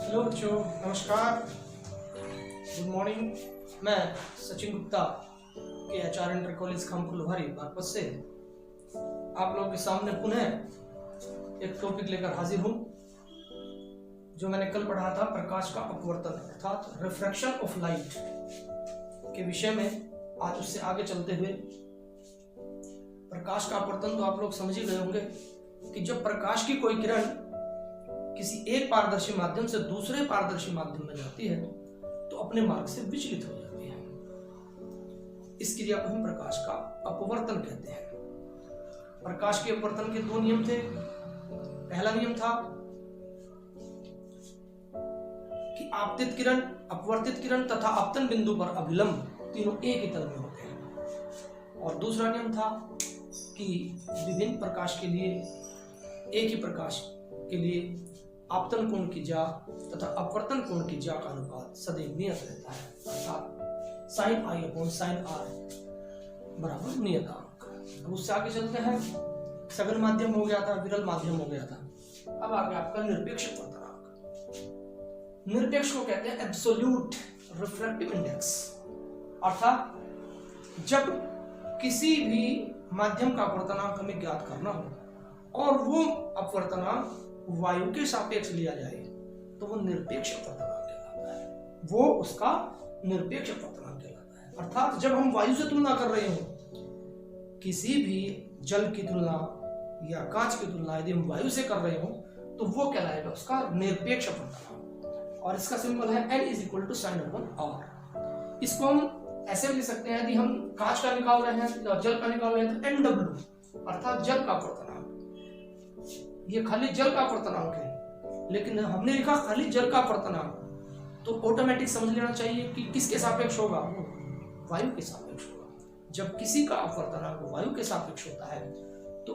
Hello बच्चों, नमस्कार, good morning. मैं सचिन गुप्ता के आचार्य इंटर कॉलेज खामपुर लोहारी बागपत से आप लोगों के सामने पुनः एक टॉपिक लेकर हाजिर हूँ जो मैंने कल पढ़ा था। प्रकाश का अपवर्तन अर्थात रिफ्रैक्शन ऑफ लाइट के विषय में। आज उससे आगे चलते हुए प्रकाश का अपवर्तन तो आप लोग समझ ही गए होंगे कि जब प्रकाश की कोई किरण किसी एक पारदर्शी माध्यम से दूसरे पारदर्शी माध्यम में जाती है तो अपने मार्ग से विचलित हो जाती है। इस क्रिया को हम प्रकाश का अपवर्तन कहते हैं। प्रकाश के अपवर्तन के दो नियम थे। पहला नियम था कि आपतित किरण, अपवर्तित किरण तथा आपतन बिंदु पर अभिलंब तीनों एक ही तल में होते हैं। और दूसरा नियम था कि विभिन्न प्रकाश के लिए, एक ही प्रकाश के लिए आपतन कोण की ज्या तथा अपवर्तन कोण की ज्या का अनुपात सदैव नियत रहता है, अर्थात sin i upon sin r बराबर नियतांक। अब उससे आगे चलते हैं। सघन माध्यम हो गया था, विरल माध्यम हो गया था। अब आ गया आपका निरपेक्ष अपवर्तनांक। निरपेक्ष को कहते हैं एब्सोल्यूट रिफ्रैक्टिव इंडेक्स, अर्थात जब किसी भी माध्यम का अपवर्तनांक हमें ज्ञात करना हो और वो अपवर्तनांक वायु के सापेक्ष लिया जाए तो वो निरपेक्ष अपवर्तनांक कहलाता है। वो उसका निरपेक्ष अपवर्तनांक कहलाता है। अर्थात जब हम वायु से तुलना कर रहे हो, किसी भी जल की तुलना या कांच की तुलना यदि हम वायु से कर रहे हो तो वो कहलाएगा उसका निरपेक्ष अपवर्तनांक। और इसका सिंबल है N is equal to sine upon R। इसको हम ऐसे भी लिख सकते हैं, यदि हम कांच का निकाल रहे हैं या जल का निकाल रहे हैं तो NW अर्थात जल का अपवर्तनांक। ये खाली जल का अपवर्तनांक है, लेकिन हमने लिखा खाली जल का अपवर्तनांक तो ऑटोमेटिक समझ लेना चाहिए कि किसके सापेक्ष होगा, वो वायु के सापेक्ष होगा। जब किसी का अपवर्तनांक वायु के सापेक्ष होता है तो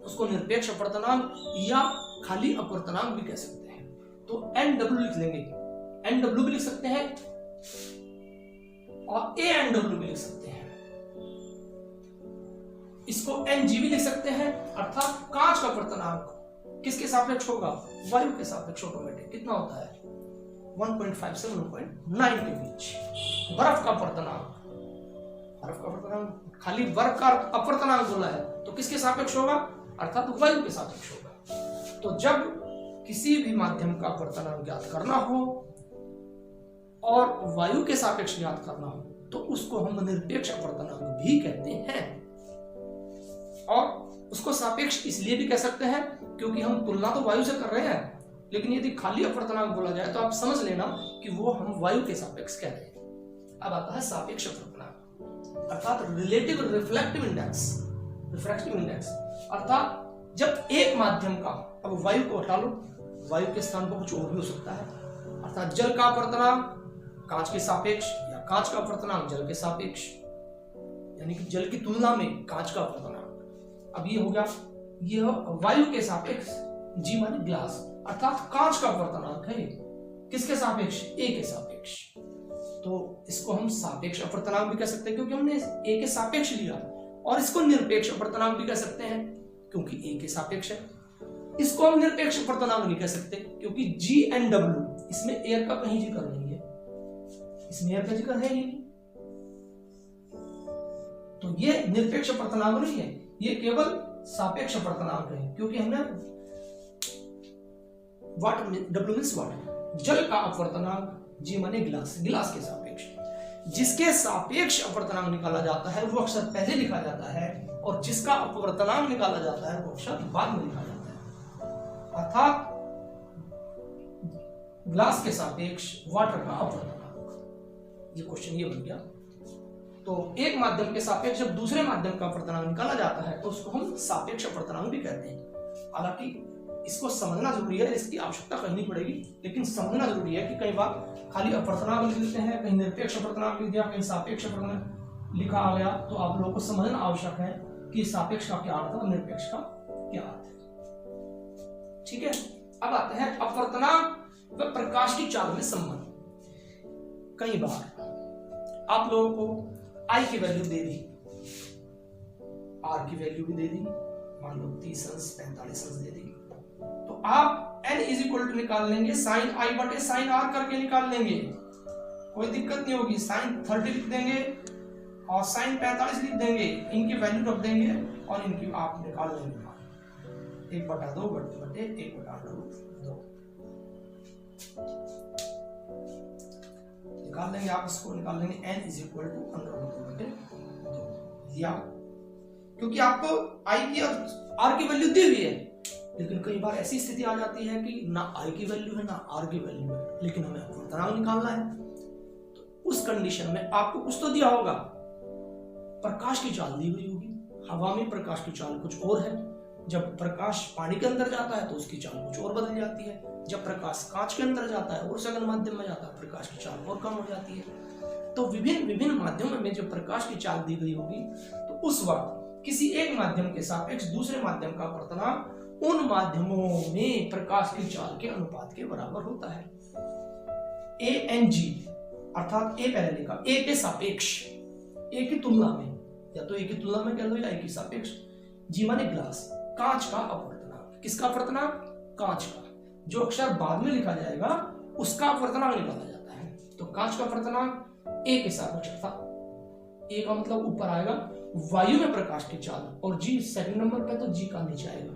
उसको निरपेक्ष अपवर्तनांक या खाली अपवर्तनांक भी कह सकते हैं। तो NW लिख लेंगे, NW भी लिख सकते हैं और ANW भी लिख सकते हैं। इसको NG भी लिख सकते हैं, अर्थात कांच का अपवर्तनांक किसके सापेक्ष होगा, वायु के सापेक्ष ऑटोमेटिक। कितना होता है 1.5 से 1.9 के बीच। बर्फ का अपवर्तनांक, बर्फ का अपवर्तनांक खाली बर्फ का अपवर्तनांक बोला है तो किसके सापेक्ष होगा, अर्थात वायु के सापेक्ष होगा। तो जब किसी भी माध्यम का अपवर्तनांक ज्ञात करना हो और वायु के सापेक्ष ज्ञात करना हो तो उसको हम निरपेक्ष अपवर्तनांक भी कहते हैं। और उसको सापेक्ष इसलिए भी कह सकते हैं क्योंकि हम तुलना तो वायु से कर रहे हैं, लेकिन यदि खाली अपवर्तनांक बोला जाए तो आप समझ लेना कि वो हम वायु के सापेक्ष कह रहे हैं। अब आता है सापेक्ष अपवर्तनांक अर्थात relative reflective index. Refractive index अर्थात जब एक माध्यम का, अब वायु को हटा लो, वायु के स्थान पर कुछ और भी हो सकता है, अर्थात जल का अपवर्तनांक कांच के सापेक्ष या कांच का अपवर्तनांक जल के सापेक्ष, यानी कि जल की तुलना में कांच का अपवर्तनांक। अब ये हो गया, यह वायु के सापेक्ष, जी माने ग्लास, अर्थात कांच का अपवर्तनांक है। किसके सापेक्ष, ए के सापेक्ष। तो इसको हम सापेक्ष अपवर्तनांक भी कह सकते हैं क्योंकि हमने ए के सापेक्ष लिया, और इसको निरपेक्ष अपवर्तनांक भी कह सकते हैं क्योंकि ए के सापेक्ष है। इसको हम निरपेक्ष अपवर्तनांक नहीं कह सकते क्योंकि GNW इसमें एयर का कहीं जिक्र नहीं है, इसमें एयर का जिक्र है ही नहीं। तो ये निरपेक्ष अपवर्तनांक नहीं है, ये केवल सापेक्ष अपवर्तनांक है क्योंकि हमने वाट, W मींस वाट, जल का अपवर्तनांक, G माने गिलास, गिलास के सापेक्ष। जिसके सापेक्ष अपवर्तनांक निकाला जाता है वो अक्सर पहले लिखा जाता है और जिसका अपवर्तनांक निकाला जाता है वो अक्सर बाद में लिखा जाता है। अर्थात ग्लास के सापेक्ष वाटर का अपवर्तनांक। ये क्वेश्चन ये बन गया। तो एक माध्यम के सापेक्ष जब दूसरे माध्यम का अपवर्तनांक निकाला जाता है तो उसको हम सापेक्ष अपवर्तनांक भी कहते हैं। हालांकि इसको समझना जरूरी है, इसकी आवश्यकता करनी पड़ेगी, लेकिन समझना जरूरी है कि कई बार खाली अपवर्तनांक लिख देते हैं, कहीं निरपेक्ष अपवर्तनांक लिख दिया, कहीं सापेक्ष अपवर्तनांक लिखा आ गया, तो आप लोगों को समझना आवश्यक है कि सापेक्ष का क्या अर्थ है और निरपेक्ष का क्या अर्थ है। ठीक है, अब आते हैं अपवर्तनांक व प्रकाश की चाल में संबंध। कई बार आप लोगों को I की वैल्यू दे दी, R की वैल्यू भी दे दी, मान लो 30 अंश 45 अंश दे दी, तो आप n इज इक्वल टू निकाल लेंगे साइन आई बटे साइन आर करके निकाल लेंगे, कोई दिक्कत नहीं होगी। साइन 30 लिख देंगे और साइन 45 लिख देंगे, इनकी वैल्यू रख देंगे और इनकी आप निकाल लेंगे मान 1/2 बटे 1/2 निकाल लेंगे आप इसको, निकाल लेंगे n इज इक्वल टू √2 बटे 2 या, क्योंकि आपको i की और r की वैल्यू दी हुई है, लेकिन कई बार ऐसी स्थिति आ जाती है कि ना i की वैल्यू है ना r की वैल्यू है, लेकिन हमें अपवर्तनांक निकालना है। तो उस कंडीशन में आपको कुछ तो दिया होगा, प्रकाश की चाल दी हुई होगी, हवा में प्रकाश की चाल कुछ और है, जब प्रकाश पानी के अंदर जाता है तो उसकी चाल कुछ और बदल जाती है, जब प्रकाश कांच के अंदर जाता है और सघन माध्यम में जाता है प्रकाश की चाल और कम हो जाती है। तो विभिन्न माध्यमों में जब प्रकाश की चाल दी गई होगी तो उस वक्त किसी एक माध्यम के सापेक्ष दूसरे माध्यम का अपवर्तनांक उन माध्यमों में प्रकाश की चाल के अनुपात के बराबर होता है। ANG अर्थात ए पहले लिखा, ए के सापेक्ष, ए की तुलना में, या तो ए की तुलना में कह लो या ए की सापेक्ष, जी माने ग्लास, कांच का अपवर्तनांक। किसका अपवर्तनांक? कांच का, जो अक्षर बाद में लिखा जाएगा उसका अपवर्तनांक निकाला जाता है। तो कांच का अपवर्तनांक ए के सापेक्ष था, ए का मतलब ऊपर आएगा वायु में प्रकाश की चाल, और जी सेकंड नंबर पे तो जी का नीचे आएगा।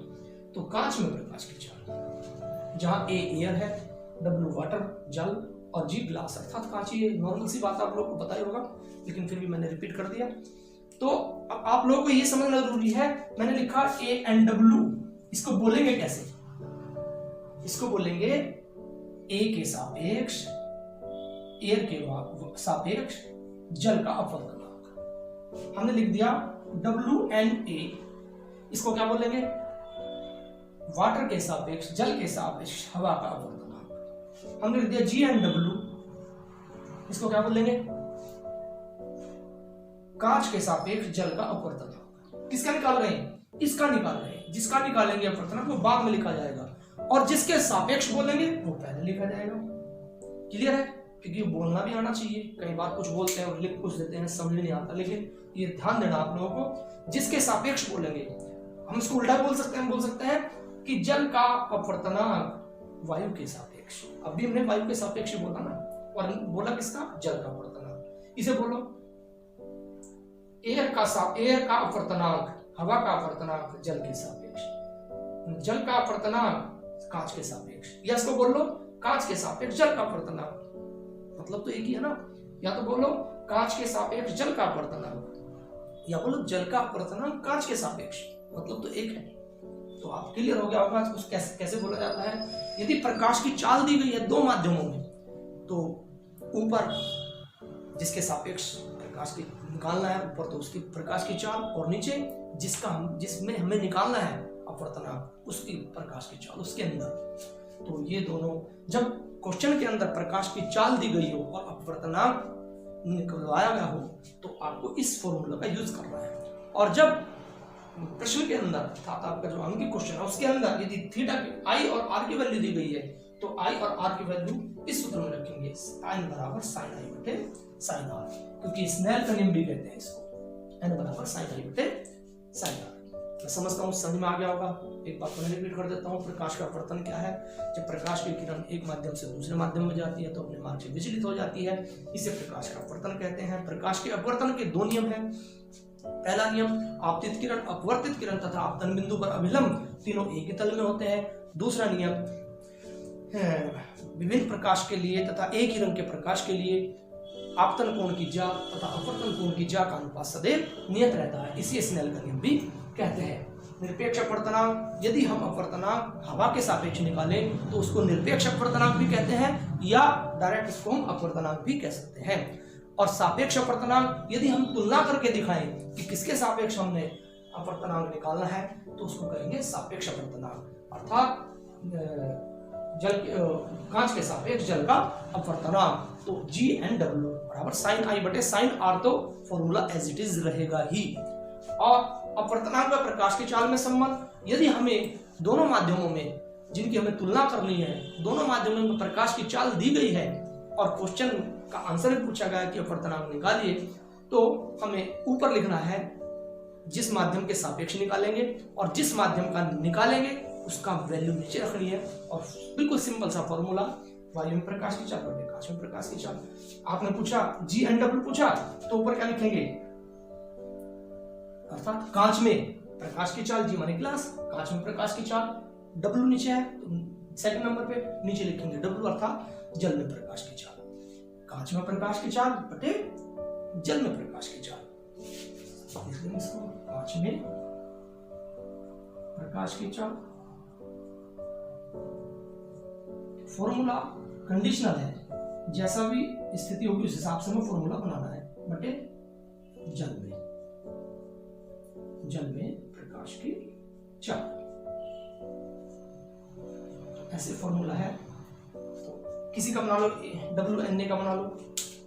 तो कांच में प्रकाश की चाल, जहां ए एयर है, W वाटर जल और जी ग्लास अर्थात कांच। ये नॉर्मल सी बात आप लोगों को पता ही होगा, लेकिन फिर भी मैंने रिपीट कर दिया। तो अब आप लोगों को ये समझना जरूरी है, मैंने लिखा ANW, इसको बोलेंगे कैसे? इसको बोलेंगे ए के सापेक्ष, एयर के सापेक्ष जल का अपवर्तनांक। हमने लिख दिया WNA, इसको क्या बोलेंगे? वाटर के सापेक्ष, जल के सापेक्ष हवा का अपवर्तनांक। हमने लिख दिया GNW, इसको क्या बोलेंगे? कांच के सापेक्ष जल का अपवर्तनांक। किसका निकाल रहे हैं? इसका निकाल रहे हैं। जिसका निकालेंगे अपवर्तनांक वो बाद में लिखा जाएगा, और जिसके सापेक्ष बोलेंगे वो पहले लिखा जाएगा। क्लियर है? क्योंकि बोलना भी आना चाहिए, कई बार कुछ बोलते हैं और लिख कुछ देते हैं, समझ नहीं आता, लेकिन ये ध्यान देना आप लोगों को, जिसके सापेक्ष बोलेंगे। हम इसको उल्टा बोल सकते हैं, बोल सकते हैं कि जल का अपवर्तनांक वायु के सापेक्ष। अभी हमने वायु के सापेक्ष बोला ना, और बोला किसका? जल का अपवर्तनांक। इसे बोलो एयर का अपवर्तनांक, हवा का अपवर्तनांक जल के सापेक्ष, जल का अपवर्तनांक कांच के सापेक्ष, या इसको बोल लो कांच के सापेक्ष जल का अपवर्तनांक, मतलब तो एक ही है ना। या तो बोलो कांच के सापेक्ष जल का अपवर्तनांक, या बोलो जल का अपवर्तनांक कांच के सापेक्ष, मतलब तो एक है। तो आप क्लियर हो गया होगा उसको कैसे बोला जाता है। यदि प्रकाश की चाल दी गई है दो माध्यमों में, तो ऊपर जिसके सापेक्ष प्रकाश की निकालना है, ऊपर तो उसकी प्रकाश की चाल, और नीचे जिसमें हमें निकालना है अपवर्तनांक, उसकी प्रकाश की चाल, उसके अंदर। तो ये दोनों, जब क्वेश्चन के अंदर प्रकाश की चाल दी गई हो और अपवर्तनांक निकलवाया गया हो, तो आपको इस फॉर्मूला का यूज करना है। और जब प्रश्न के अंदर अर्थात आपका जो अंकित क्वेश्चन है उसके अंदर यदि थीटा की आई और आर की वैल्यू दी गई है, तो आई और आर की वैल्यू इस सूत्र में रखेंगे, n बराबर साइन आई बटे साइन आर, क्योंकि स्नेल का नियम भी कहते हैं इसको, n बराबर साइन आई बटे साइन आर। मैं समझता हूँ समझ में आ गया होगा। एक बात मैं रिपीट कर देता हूँ, प्रकाश का अपवर्तन क्या है? जब प्रकाश की किरण एक माध्यम से दूसरे माध्यम में जाती है तो अपने मार्ग से विचलित हो जाती है, इसे प्रकाश का अपवर्तन कहते हैं। प्रकाश के अपवर्तन के दो नियम हैं। पहला नियम, आपतित किरण, अपवर्तित किरण तथा आपतन बिंदु पर अभिलंब तीनों एक ही तल में होते हैं। दूसरा नियम, विभिन्न प्रकाश के लिए तथा एक ही रंग के प्रकाश के लिए आपतन कोण की ज्या तथा अपवर्तन कोण की ज्या का अनुपात सदैव नियत रहता है, इसी स्नेल का नियम भी कहते हैं। निरपेक्ष अपवर्तनांक, यदि हम अपवर्तनांक हवा के सापेक्ष निकालें तो उसको निरपेक्ष अपवर्तनांक भी कहते हैं, या डायरेक्ट इसको हम अपवर्तनांक भी कह सकते हैं। और सापेक्ष अपवर्तनांक, यदि हम तुलना करके दिखाएं कि किसके सापेक्ष हमने अपवर्तनांक निकालना है, तो उसको कहेंगे सापेक्ष अपवर्तनांक, अर्थात कांच के सापेक्ष जल का अपवर्तनांक। तो GNW बराबर साइन आई बटे साइन आर, तो फॉर्मूला एज इट इज रहेगा ही। और अपवर्तनांक व प्रकाश की चाल में संबंध, यदि हमें दोनों माध्यमों में जिनकी हमें तुलना करनी है, दोनों माध्यमों में प्रकाश की चाल दी गई है और क्वेश्चन का आंसर भी पूछा गया कि अपवर्तनांक निकालिए, तो हमें ऊपर लिखना है जिस माध्यम के सापेक्ष निकालेंगे, और जिस माध्यम का निकालेंगे उसका वैल्यू नीचे रखनी है। और बिल्कुल सिंपल सा फॉर्मूला, वायु में प्रकाश की चाल बटे कांच में प्रकाश की चाल। आपने पूछा G&W पूछा तो ऊपर क्या लिखेंगे, अर्थात कांच में प्रकाश की चाल, G माने ग्लास, कांच में प्रकाश की चाल, W नीचे है सेकंड नंबर पे, नीचे लिखेंगे W अर्थात जल में प्रकाश की चाल। कांच में प्रकाश की चाल बटे जल में प्रकाश की चाल, इसको कांच में प्रकाश की चाल। फॉर्मूला कंडीशनल है, जैसा भी स्थिति होगी उस हिसाब से हमें फॉर्मूला बनाना है, बटे जल में प्रकाश की चाल, ऐसे फॉर्मूला है। तो किसी का बना लो, WNA का बना लो,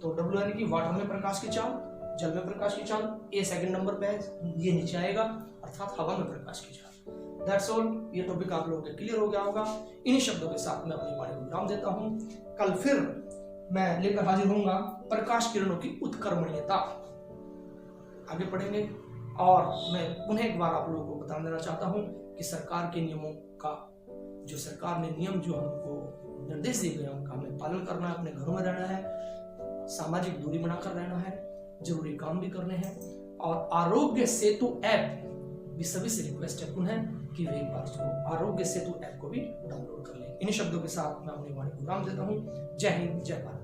तो WNA की वाटर में प्रकाश की चाल, जल में प्रकाश की चाल, ए सेकंड नंबर पे है, ये नीचे आएगा अर्थात हवा में प्रकाश की चाल। That's all. ये टॉपिक आप लोगों के क्लियर हो गया होगा। इन्हीं शब्दों के साथ मैं अपनी वाणी को विराम देता हूं। कल फिर मैं लेकर हाजिर होऊंगा प्रकाश किरणों की उत्कर्मणीयता, आगे पढ़ेंगे। और मैं पुनः एक बार आप लोगों को बता देना चाहता हूं कि सरकार के नियमों का, जो सरकार ने नियम जो हमको निर्देश दिए गए उनका हमें पालन करना है, अपने घरों में रहना है, सामाजिक दूरी बनाकर रहना है, जरूरी काम भी करने हैं। और आरोग्य सेतु ऐप भी सभी से रिक्वेस्ट है पुनः कि वे एक बार जो आरोग्य सेतु ऐप को भी डाउनलोड कर लें। इन्हीं शब्दों के साथ मैं अपनी वाणी को विराम देता हूं। जय हिंद, जय भारत।